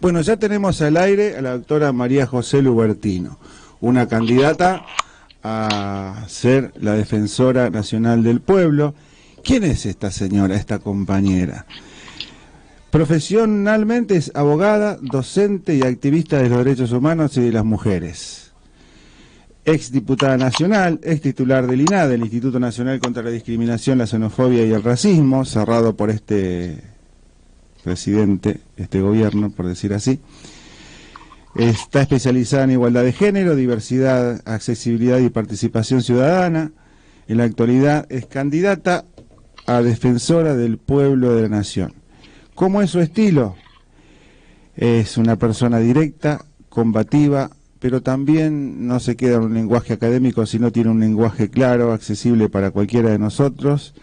Bueno, ya tenemos al aire a la doctora María José Lubertino, una candidata a ser la Defensora Nacional del Pueblo. ¿Quién es esta señora, esta compañera? Profesionalmente es abogada, docente y activista de los derechos humanos y de las mujeres. Ex diputada nacional, ex titular del INAD, del Instituto Nacional contra la Discriminación, la Xenofobia y el Racismo, cerrado por este presidente, este gobierno, por decir así. Está especializada en igualdad de género, diversidad, accesibilidad y participación ciudadana. En la actualidad es candidata a Defensora del Pueblo de la Nación. ¿Cómo es su estilo? Es una persona directa, combativa, pero también no se queda en un lenguaje académico, sino tiene un lenguaje claro, accesible para cualquiera de nosotros,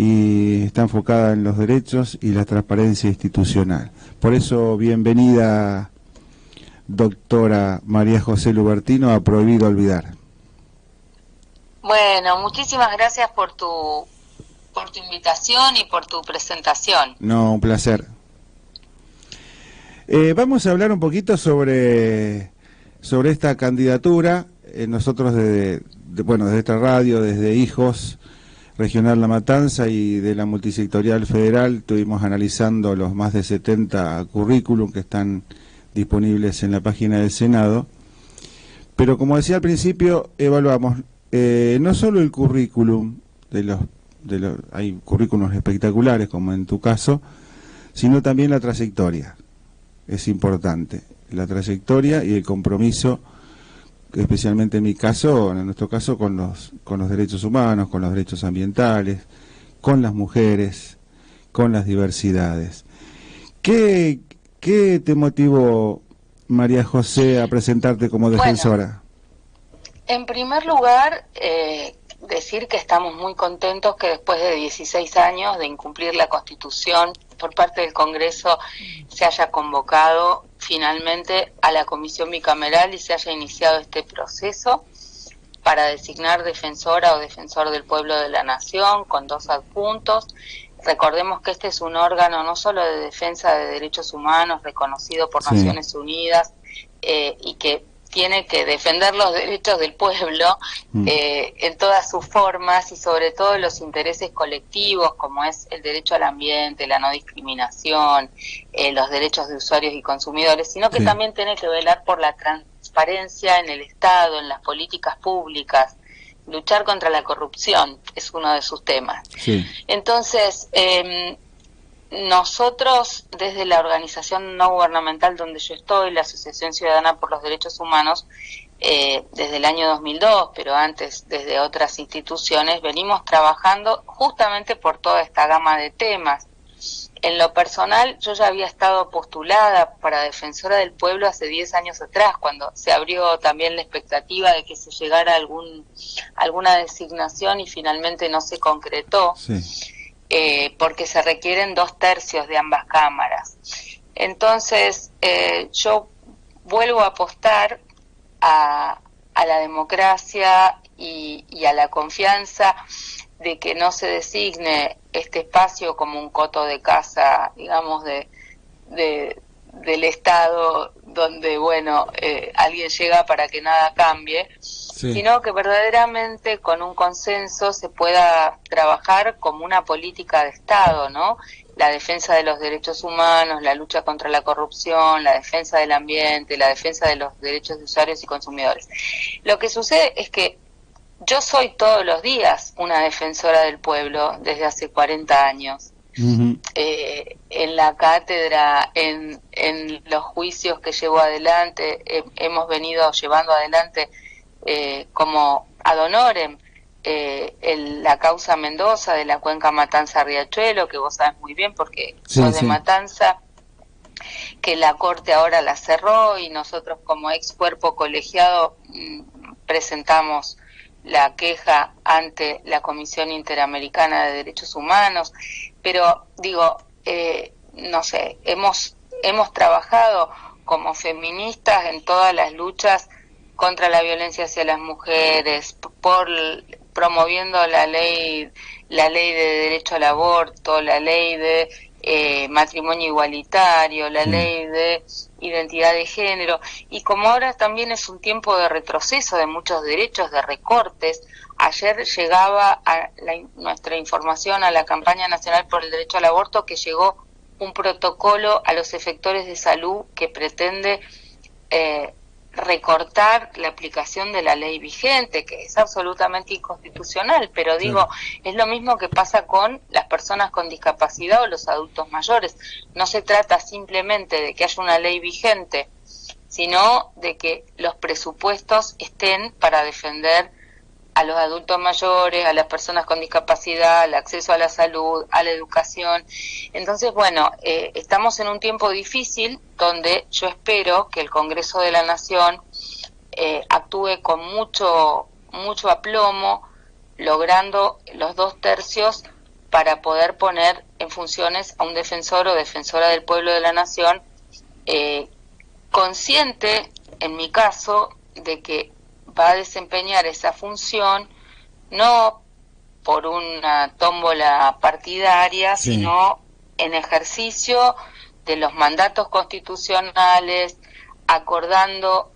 y está enfocada en los derechos y la transparencia institucional. Por eso, bienvenida, doctora María José Lubertino, a Prohibido Olvidar. Bueno, muchísimas gracias por tu invitación y por tu presentación. No, un placer. Vamos a hablar un poquito sobre esta candidatura. Nosotros desde esta radio, desde Hijos Regional La Matanza y de la Multisectorial Federal, estuvimos analizando los más de 70 currículum que están disponibles en la página del Senado. Pero como decía al principio, evaluamos no solo el currículum hay currículos espectaculares, como en tu caso, sino también la trayectoria. Es importante, la trayectoria y el compromiso, especialmente en nuestro caso, con los derechos humanos, con los derechos ambientales, con las mujeres, con las diversidades. ¿Qué te motivó, María José, a presentarte como defensora? Bueno, en primer lugar, decir que estamos muy contentos que después de 16 años de incumplir la Constitución por parte del Congreso se haya convocado finalmente a la Comisión Bicameral y se haya iniciado este proceso para designar defensora o defensor del pueblo de la nación con 2 adjuntos. Recordemos que este es un órgano no solo de defensa de derechos humanos reconocido por Naciones Unidas y que tiene que defender los derechos del pueblo en todas sus formas y sobre todo los intereses colectivos, como es el derecho al ambiente, la no discriminación, los derechos de usuarios y consumidores, sino que también tiene que velar por la transparencia en el Estado, en las políticas públicas. Luchar contra la corrupción es uno de sus temas. Entonces, nosotros, desde la organización no gubernamental donde yo estoy, la Asociación Ciudadana por los Derechos Humanos, desde el año 2002, pero antes desde otras instituciones, venimos trabajando justamente por toda esta gama de temas. En lo personal, yo ya había estado postulada para Defensora del Pueblo hace 10 años atrás, cuando se abrió también la expectativa de que se llegara alguna designación y finalmente no se concretó. Porque se requieren 2/3 de ambas cámaras. Entonces, yo vuelvo a apostar a la democracia y a la confianza de que no se designe este espacio como un coto de caza, digamos, del Estado, donde, alguien llega para que nada cambie, sino que verdaderamente con un consenso se pueda trabajar como una política de Estado, ¿no? La defensa de los derechos humanos, la lucha contra la corrupción, la defensa del ambiente, la defensa de los derechos de usuarios y consumidores. Lo que sucede es que yo soy todos los días una defensora del pueblo desde hace 40 años. En la cátedra, en los juicios que llevo adelante, hemos venido llevando adelante como ad honorem la causa Mendoza de la cuenca Matanza-Riachuelo, que vos sabés muy bien porque sos de Matanza, que la Corte ahora la cerró y nosotros como ex cuerpo colegiado presentamos la queja ante la Comisión Interamericana de Derechos Humanos, pero digo, hemos trabajado como feministas en todas las luchas contra la violencia hacia las mujeres, promoviendo la ley de derecho al aborto, la ley de matrimonio igualitario, la ley de identidad de género, y como ahora también es un tiempo de retroceso de muchos derechos, de recortes, ayer llegaba a nuestra información a la campaña nacional por el derecho al aborto que llegó un protocolo a los efectores de salud que pretende recortar la aplicación de la ley vigente, que es absolutamente inconstitucional, pero digo, es lo mismo que pasa con las personas con discapacidad o los adultos mayores. No se trata simplemente de que haya una ley vigente, sino de que los presupuestos estén para defender a los adultos mayores, a las personas con discapacidad, al acceso a la salud, a la educación. Entonces, bueno, estamos en un tiempo difícil donde yo espero que el Congreso de la Nación actúe con mucho aplomo, logrando los 2/3 para poder poner en funciones a un defensor o defensora del pueblo de la Nación, consciente, en mi caso, de que va a desempeñar esa función no por una tómbola partidaria, sino en ejercicio de los mandatos constitucionales, acordando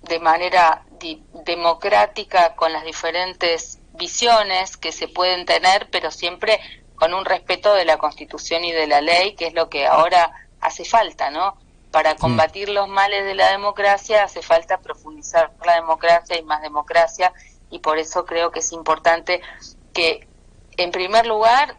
de manera democrática con las diferentes visiones que se pueden tener, pero siempre con un respeto de la Constitución y de la ley, que es lo que ahora hace falta, ¿no? Para combatir los males de la democracia hace falta profundizar la democracia y más democracia, y por eso creo que es importante que, en primer lugar,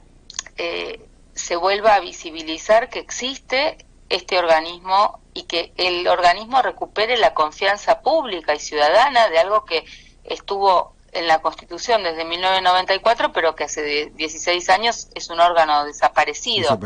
se vuelva a visibilizar que existe este organismo y que el organismo recupere la confianza pública y ciudadana de algo que estuvo en la Constitución desde 1994, pero que hace 16 años es un órgano desaparecido.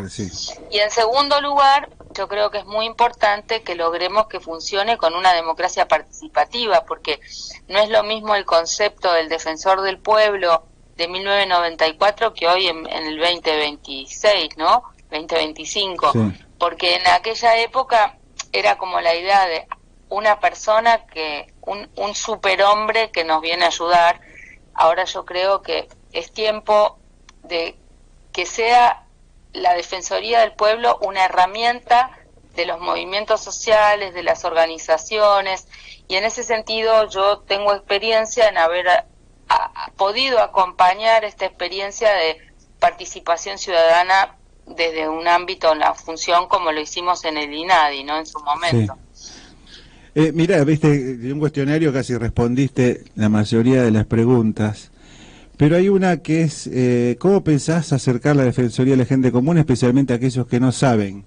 Y en segundo lugar, yo creo que es muy importante que logremos que funcione con una democracia participativa, porque no es lo mismo el concepto del defensor del pueblo de 1994 que hoy en el 2026, ¿no? 2025, porque en aquella época era como la idea de una persona un superhombre que nos viene a ayudar. Ahora yo creo que es tiempo de que sea la Defensoría del Pueblo una herramienta de los movimientos sociales, de las organizaciones, y en ese sentido yo tengo experiencia en haber podido acompañar esta experiencia de participación ciudadana desde un ámbito, una función como lo hicimos en el INADI, ¿no? En su momento. Mira, viste, de un cuestionario casi respondiste la mayoría de las preguntas, pero hay una que es, ¿cómo pensás acercar la Defensoría a la gente común, especialmente a aquellos que no saben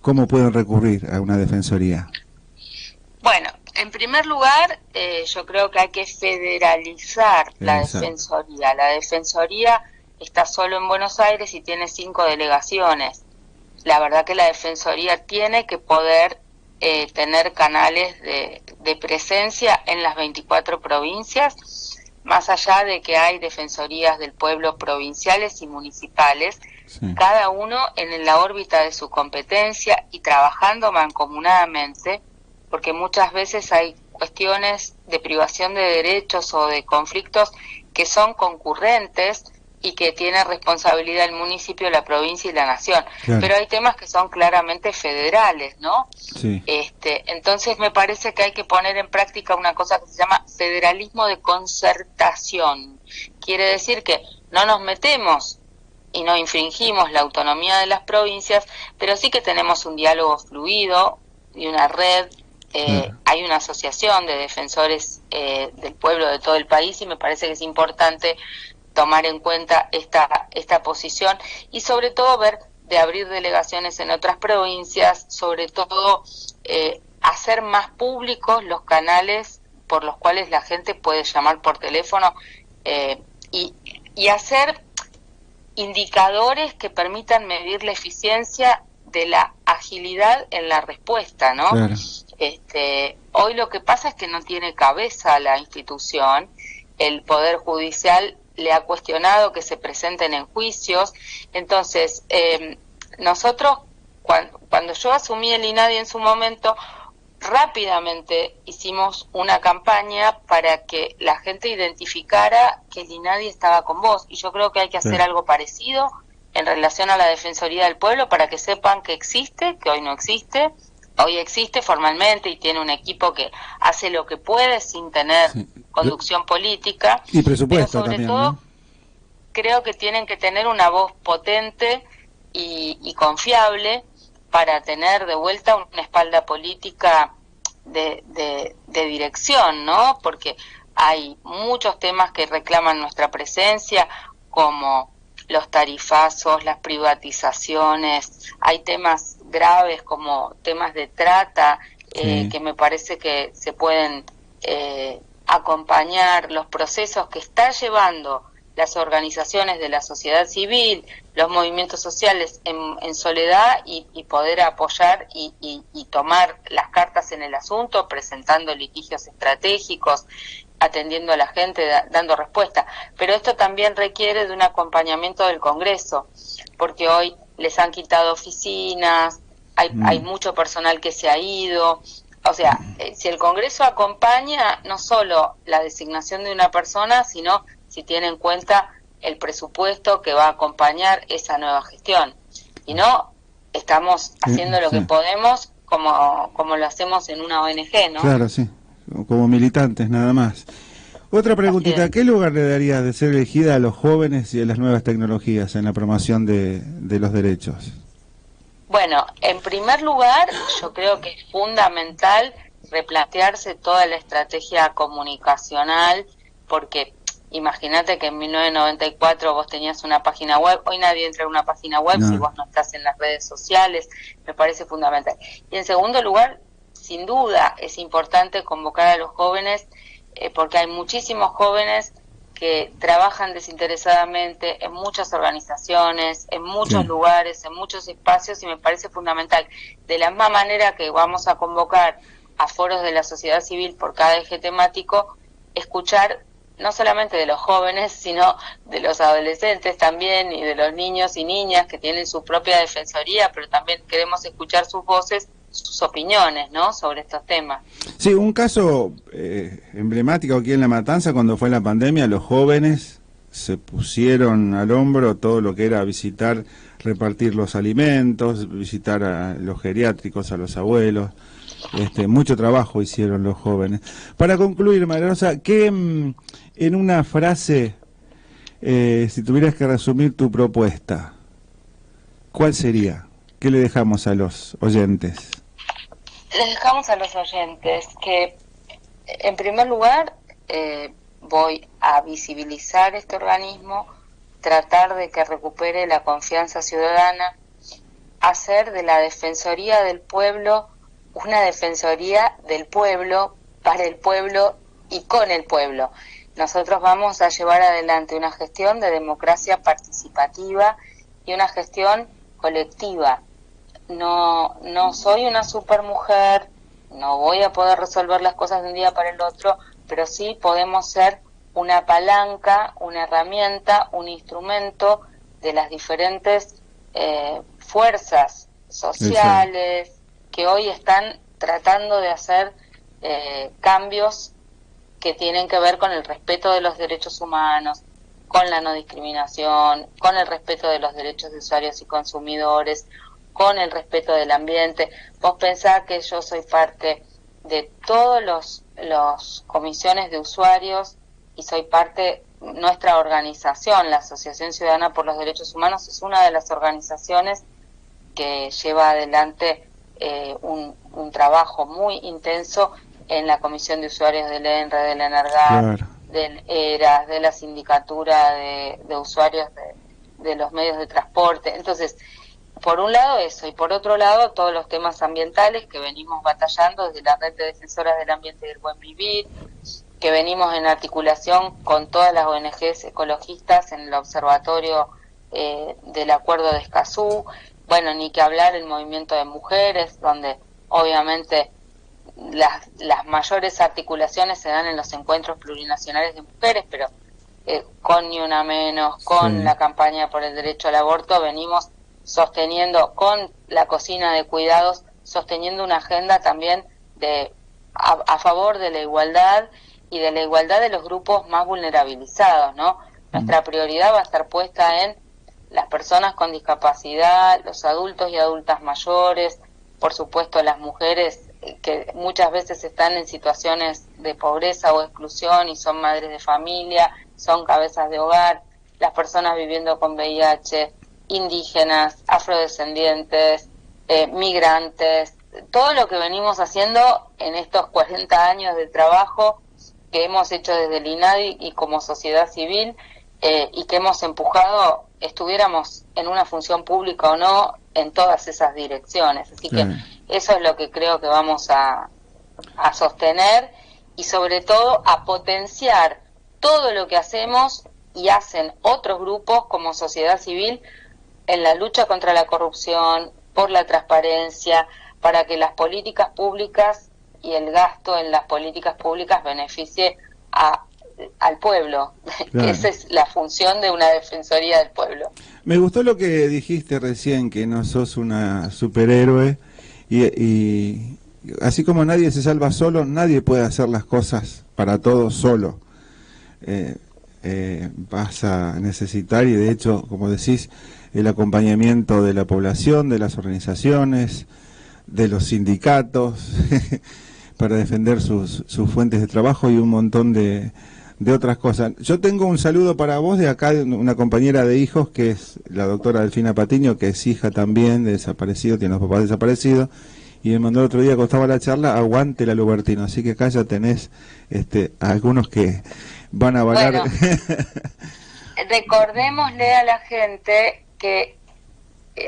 cómo pueden recurrir a una Defensoría? Bueno, en primer lugar, yo creo que hay que federalizar la Defensoría. La Defensoría está solo en Buenos Aires y tiene 5 delegaciones. La verdad que la Defensoría tiene que poder tener canales de presencia en las 24 provincias, más allá de que hay defensorías del pueblo provinciales y municipales, cada uno en la órbita de su competencia y trabajando mancomunadamente, porque muchas veces hay cuestiones de privación de derechos o de conflictos que son concurrentes y que tiene responsabilidad el municipio, la provincia y la nación. Pero hay temas que son claramente federales, ¿no? Entonces me parece que hay que poner en práctica una cosa que se llama federalismo de concertación. Quiere decir que no nos metemos y no infringimos la autonomía de las provincias, pero sí que tenemos un diálogo fluido y una red. Hay una asociación de defensores del pueblo de todo el país, y me parece que es importante tomar en cuenta esta posición y sobre todo ver de abrir delegaciones en otras provincias, sobre todo hacer más públicos los canales por los cuales la gente puede llamar por teléfono y hacer indicadores que permitan medir la eficiencia de la agilidad en la respuesta, ¿no? Hoy lo que pasa es que no tiene cabeza la institución, el Poder Judicial le ha cuestionado que se presenten en juicios. Entonces, nosotros, cuando yo asumí el INADI en su momento, rápidamente hicimos una campaña para que la gente identificara que el INADI estaba con vos, y yo creo que hay que hacer algo parecido en relación a la Defensoría del Pueblo, para que sepan que existe, que hoy no existe. Hoy existe formalmente y tiene un equipo que hace lo que puede sin tener conducción política. Y presupuesto pero sobre también, todo, ¿no? creo que tienen que tener una voz potente y confiable para tener de vuelta una espalda política de dirección, ¿no? Porque hay muchos temas que reclaman nuestra presencia, como los tarifazos, las privatizaciones, hay temas graves como temas de trata, que me parece que se pueden acompañar los procesos que está llevando las organizaciones de la sociedad civil, los movimientos sociales en soledad y poder apoyar y tomar las cartas en el asunto, presentando litigios estratégicos, atendiendo a la gente, dando respuesta. Pero esto también requiere de un acompañamiento del Congreso, porque hoy les han quitado oficinas, hay mucho personal que se ha ido. O sea, si el Congreso acompaña no solo la designación de una persona, sino si tiene en cuenta el presupuesto que va a acompañar esa nueva gestión. Y no, estamos haciendo lo que podemos como lo hacemos en una ONG, ¿no? Claro, sí, como militantes nada más. Otra preguntita, ¿qué lugar le darías de ser elegida a los jóvenes y a las nuevas tecnologías en la promoción de los derechos? Bueno, en primer lugar, yo creo que es fundamental replantearse toda la estrategia comunicacional, porque imagínate que en 1994 vos tenías una página web, hoy nadie entra en una página web si vos no estás en las redes sociales, me parece fundamental. Y en segundo lugar, sin duda es importante convocar a los jóvenes, porque hay muchísimos jóvenes que trabajan desinteresadamente en muchas organizaciones, en muchos lugares, en muchos espacios, y me parece fundamental. De la misma manera que vamos a convocar a foros de la sociedad civil por cada eje temático, escuchar no solamente de los jóvenes, sino de los adolescentes también, y de los niños y niñas que tienen su propia defensoría, pero también queremos escuchar sus voces, sus opiniones, ¿no?, sobre estos temas. Sí, un caso emblemático aquí en La Matanza, cuando fue la pandemia, los jóvenes se pusieron al hombro todo lo que era visitar, repartir los alimentos, visitar a los geriátricos, a los abuelos. Mucho trabajo hicieron los jóvenes. Para concluir, María Rosa, ¿qué en una frase, si tuvieras que resumir tu propuesta, cuál sería? ¿Qué le dejamos a los oyentes? Les dejamos a los oyentes que, en primer lugar, voy a visibilizar este organismo, tratar de que recupere la confianza ciudadana, hacer de la Defensoría del Pueblo una defensoría del pueblo, para el pueblo y con el pueblo. Nosotros vamos a llevar adelante una gestión de democracia participativa y una gestión colectiva. No soy una supermujer, no voy a poder resolver las cosas de un día para el otro, pero sí podemos ser una palanca, una herramienta, un instrumento de las diferentes fuerzas sociales que hoy están tratando de hacer cambios que tienen que ver con el respeto de los derechos humanos, con la no discriminación, con el respeto de los derechos de usuarios y consumidores, con el respeto del ambiente. Vos pensás que yo soy parte de todos los comisiones de usuarios y soy parte, nuestra organización, la Asociación Ciudadana por los Derechos Humanos, es una de las organizaciones que lleva adelante un trabajo muy intenso en la Comisión de Usuarios del ENRE, del ENARGAR, del ERAS, de la Sindicatura de Usuarios de los medios de transporte. Entonces, por un lado eso, y por otro lado todos los temas ambientales que venimos batallando desde la Red de Defensoras del Ambiente y del Buen Vivir, que venimos en articulación con todas las ONGs ecologistas en el observatorio del Acuerdo de Escazú. Bueno, ni que hablar el movimiento de mujeres, donde obviamente las mayores articulaciones se dan en los encuentros plurinacionales de mujeres, pero con Ni Una Menos, con la campaña por el derecho al aborto, venimos sosteniendo, con la cocina de cuidados, sosteniendo una agenda también a favor de la igualdad y de la igualdad de los grupos más vulnerabilizados, ¿no? Nuestra prioridad va a estar puesta en las personas con discapacidad, los adultos y adultas mayores, por supuesto las mujeres que muchas veces están en situaciones de pobreza o exclusión y son madres de familia, son cabezas de hogar, las personas viviendo con VIH, indígenas, afrodescendientes, migrantes, todo lo que venimos haciendo en estos 40 años de trabajo que hemos hecho desde el INADI y como sociedad civil, y que hemos empujado, estuviéramos en una función pública o no, en todas esas direcciones. Así que eso es lo que creo que vamos a sostener y sobre todo a potenciar todo lo que hacemos y hacen otros grupos como sociedad civil en la lucha contra la corrupción, por la transparencia, para que las políticas públicas y el gasto en las políticas públicas beneficie al pueblo, Claro. que esa es la función de una defensoría del pueblo. Me gustó lo que dijiste recién, que no sos una superhéroe y así como nadie se salva solo, nadie puede hacer las cosas para todos solo. Vas a necesitar, y de hecho, como decís, el acompañamiento de la población, de las organizaciones, de los sindicatos, para defender sus fuentes de trabajo y un montón de otras cosas. Yo tengo un saludo para vos de acá, de una compañera de hijos, que es la doctora Delfina Patiño, que es hija también de desaparecido, tiene los papás desaparecidos, y me mandó el otro día, cuando estaba la charla, aguante la Lubertino. Así que acá ya tenés algunos que van a avalar. Bueno, recordémosle a la gente que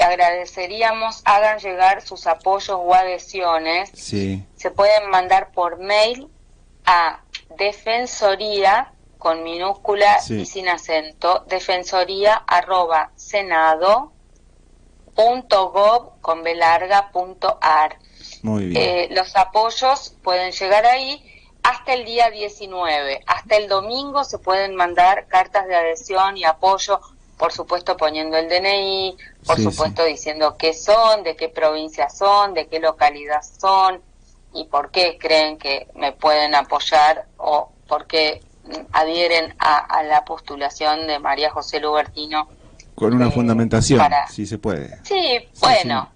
agradeceríamos hagan llegar sus apoyos o adhesiones. Sí. Se pueden mandar por mail a defensoría con minúscula y sin acento, defensoría@senado.gov.ar. Muy bien. Los apoyos pueden llegar ahí hasta el día 19. Hasta el domingo se pueden mandar cartas de adhesión y apoyo, por supuesto poniendo el DNI, por supuesto diciendo qué son, de qué provincia son, de qué localidad son y por qué creen que me pueden apoyar o por qué adhieren a la postulación de María José Lubertino. Con una fundamentación, si se puede. Sí, bueno,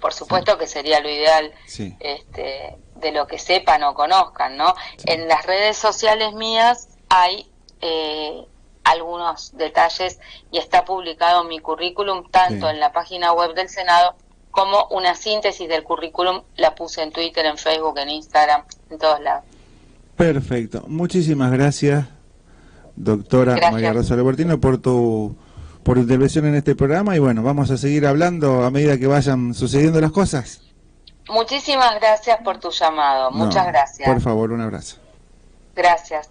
por supuesto que sería lo ideal, de lo que sepan o conozcan, ¿no? En las redes sociales mías hay algunos detalles y está publicado mi currículum tanto en la página web del Senado como una síntesis del currículum, la puse en Twitter, en Facebook, en Instagram, en todos lados. Perfecto. Muchísimas gracias, doctora María Rosa Lubertino, por tu intervención en este programa, y bueno, vamos a seguir hablando a medida que vayan sucediendo las cosas. Muchísimas gracias por tu llamado. Muchas gracias. Por favor, un abrazo. Gracias.